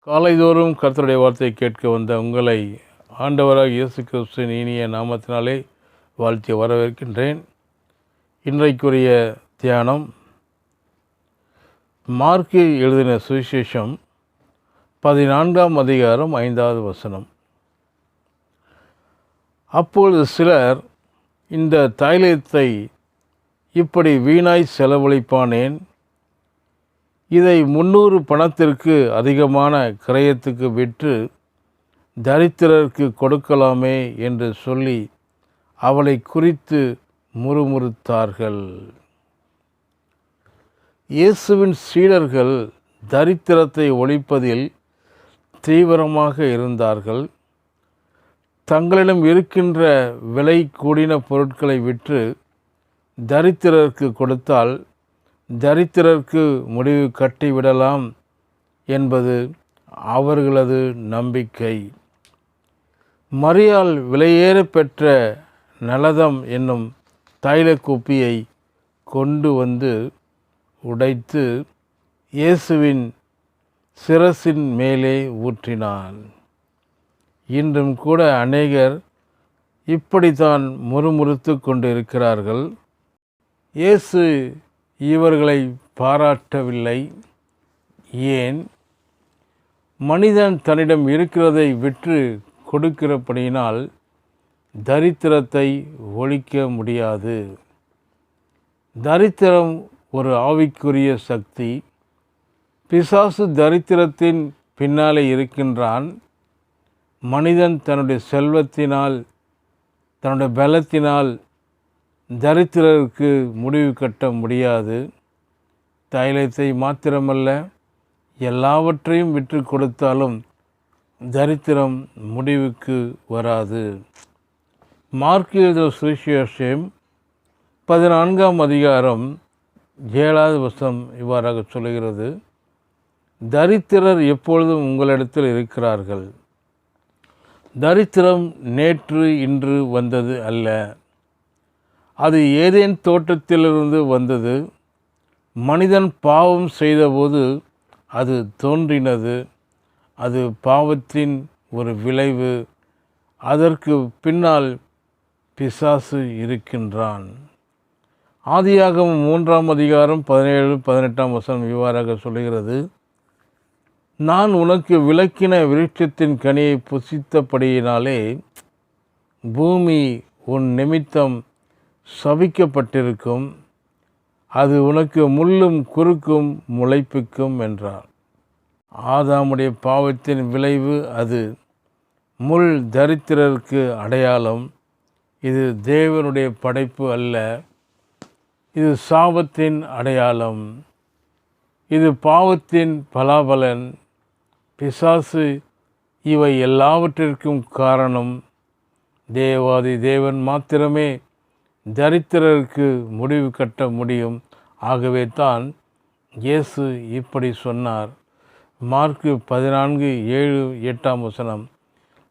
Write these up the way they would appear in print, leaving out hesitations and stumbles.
காலைதோறும் கர்த்தருடைய வார்த்தையை கேட்க வந்த உங்களை ஆண்டவராக இயேசு கிறிஸ்துவின் இனிய நாமத்தினாலே வாழ்த்தி வரவேற்கின்றேன். இன்றைக்குரிய தியானம் மார்க்கு எழுதின சுவிசேஷம் 14ஆம் அதிகாரம் 5வது வசனம். அப்பொழுது சிலர், இந்த தைலத்தை இப்படி வீணாய் செலவழிப்பானேன், இதை 300 பணத்திற்கு அதிகமான கிரயத்துக்கு விற்று தரித்திரருக்கு கொடுக்கலாமே என்று சொல்லி அவளை குறித்து முறுமுறுத்தார்கள். இயேசுவின் சீடர்கள் தரித்திரத்தை ஒழிப்பதில் தீவிரமாக இருந்தார்கள். தங்களிடம் இருக்கின்ற விலை கூடின பொருட்களை விற்று தரித்திரருக்கு கொடுத்தால் தரித்திரருக்கு முடிவு கட்டிவிடலாம் என்பது அவர்களது நம்பிக்கை. மரியாள் விலையேற பெற்ற நலதம் என்னும் தைல குப்பியை கொண்டு வந்து உடைத்து இயேசுவின் சிரசின் மேலே ஊற்றினான். இன்றும் கூட அநேகர் இப்படித்தான் முறுமுறுத்து கொண்டிருக்கிறார்கள். இயேசு இவர்களை பாராட்டவில்லை. ஏன்? மனிதன் தன்னிடம் இருக்கிறதை விற்று கொடுக்கிறபடியினால் தரித்திரத்தை ஒழிக்க முடியாது. தரித்திரம் ஒரு ஆவிக்குரிய சக்தி. பிசாசு தரித்திரத்தின் பின்னாலே இருக்கின்றான். மனிதன் தன்னுடைய செல்வத்தினால், தன்னுடைய பலத்தினால் தரித்திரருக்கு முடிவு கட்ட முடியாது. தைலத்தை மாத்திரமல்ல, எல்லாவற்றையும் விற்று கொடுத்தாலும் தரித்திரம் முடிவுக்கு வராது. மார்க்கு எழுதின சுவிசேஷம் 14ஆம் அதிகாரம் 7வது வசனம் இவ்வாறாக சொல்கிறது: தரித்திரர் எப்பொழுதும் உங்களிடத்தில் இருக்கிறார்கள். தரித்திரம் நேற்று இன்று வந்தது அல்ல. அது ஏதேன் தோட்டத்திலிருந்து வந்தது. மனிதன் பாவம் செய்தபோது அது தோன்றினது. அது பாவத்தின் ஒரு விளைவு. அதற்கு பின்னால் பிசாசு இருக்கின்றான். ஆதியாகமம் 3ஆம் அதிகாரம் 17-18ஆம் வசனம் இவ்வாறாக சொல்கிறது: நான் உனக்கு விலக்கின விருட்சத்தின் கனியை புசித்தபடியினாலே பூமி உன் நிமித்தம் சபிக்கப்பட்டிருக்கும். அது உனக்கு முள்ளும் குறுக்கும் முளைப்பிக்கும் என்றார். ஆதாமுடைய பாவத்தின் விளைவு அது. முள் தரித்திரருக்கு அடையாளம். இது தேவனுடைய படைப்பு அல்ல. இது சாபத்தின் அடையாளம். இது பாவத்தின் பலாபலன். பிசாசு இவை எல்லாவற்றிற்கும் காரணம். தேவாதி தேவன் மாத்திரமே தரித்திரருக்கு முடிவு கட்ட முடியும். ஆகவே தான் இயேசு இப்படி சொன்னார். மார்க்கு 14:7-8ஆம் வசனம்: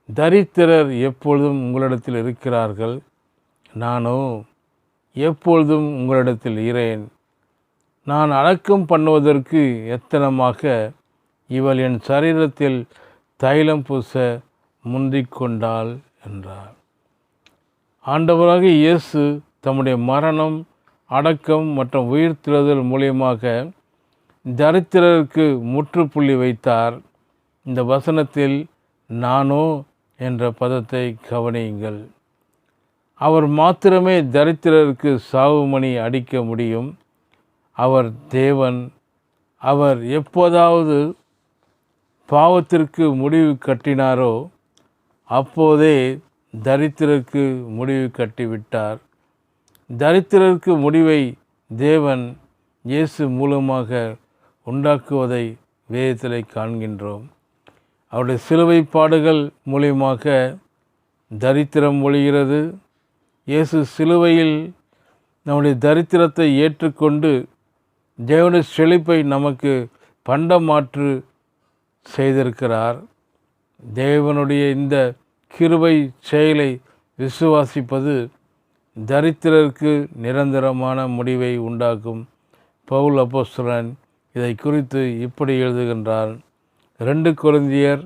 தரித்திரர் எப்பொழுதும் உங்களிடத்தில் இருக்கிறார்கள், நானோ எப்பொழுதும் உங்களிடத்தில் இரேன். நான் அடக்கம் பண்ணுவதற்கு எத்தனமாக இவள் என் சரீரத்தில் தைலம் பூச முந்திக் கொண்டாள் என்றார். ஆண்டவராக இயேசு தம்முடைய மரணம், அடக்கம் மற்றும் உயிர்த்தெழுதல் மூலியமாக தரித்திரருக்கு முற்றுப்புள்ளி வைத்தார். இந்த வசனத்தில் நானோ என்ற பதத்தை கவனியுங்கள். அவர் மாத்திரமே தரித்திரருக்கு சாவுமணி அடிக்க முடியும். அவர் தேவன். அவர் எப்போதாவது பாவத்திற்கு முடிவு கட்டினாரோ அப்போதே தரித்திரருக்கு முடிவு கட்டிவிட்டார். தரித்திரருக்கு முடிவை தேவன் இயேசு மூலமாக உண்டாக்குவதை வேதத்திலே காண்கின்றோம். அவருடைய சிலுவை பாடுகள் மூலியமாக தரித்திரம் ஒழிகிறது. இயேசு சிலுவையில் நம்முடைய தரித்திரத்தை ஏற்றுக்கொண்டு தேவனுடைய செழிப்பை நமக்கு பண்டமாற்று செய்திருக்கிறார். தேவனுடைய இந்த கிருபை செயலை விசுவாசிப்பது தரித்திரருக்கு நிரந்தரமான முடிவை உண்டாக்கும். பவுல் அப்போஸ்தலன் இதை குறித்து இப்படி எழுதுகின்றார்: 2 கொரிந்தியர்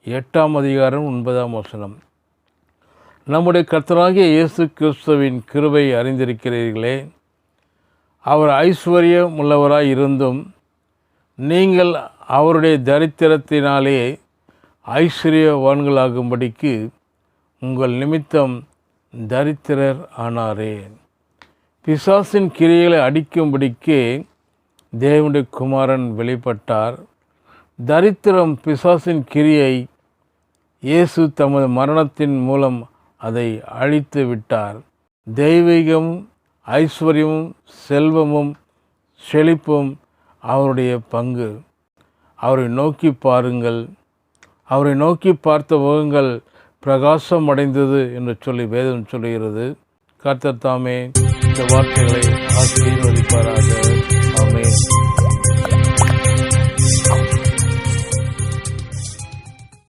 8:9. நம்முடைய கர்த்தராகிய இயேசு கிறிஸ்துவின் கிருபை அறிந்திருக்கிறீர்களே. அவர் ஐஸ்வர்யம் உள்ளவராய் இருந்தும் நீங்கள் அவருடைய தரித்திரத்தினாலே ஐஸ்வர்யவான்களாகும்படிக்கு உங்கள் நிமித்தம் தரித்திரர் ஆனாரே. பிசாசின் கிரியைகளை அடிக்கும்படிக்கு தேவனுடைய குமாரன் வெளிப்பட்டார். தரித்திரம் பிசாசின் கிரியை. இயேசு தமது மரணத்தின் மூலம் அதை அழித்து விட்டார். தெய்வீகமும் ஐஸ்வர்யமும் செல்வமும் செழிப்பும் அவருடைய பங்கு. அவரை நோக்கி பாருங்கள். அவரை நோக்கி பார்த்த முகங்கள் பிரகாசம் அடைந்தது என்று சொல்லி வேதம் சொல்லுகிறது. கர்த்தர் தாமே இந்த வார்த்தைகளை ஆசீர்வதிப்பாராக. ஆமென்.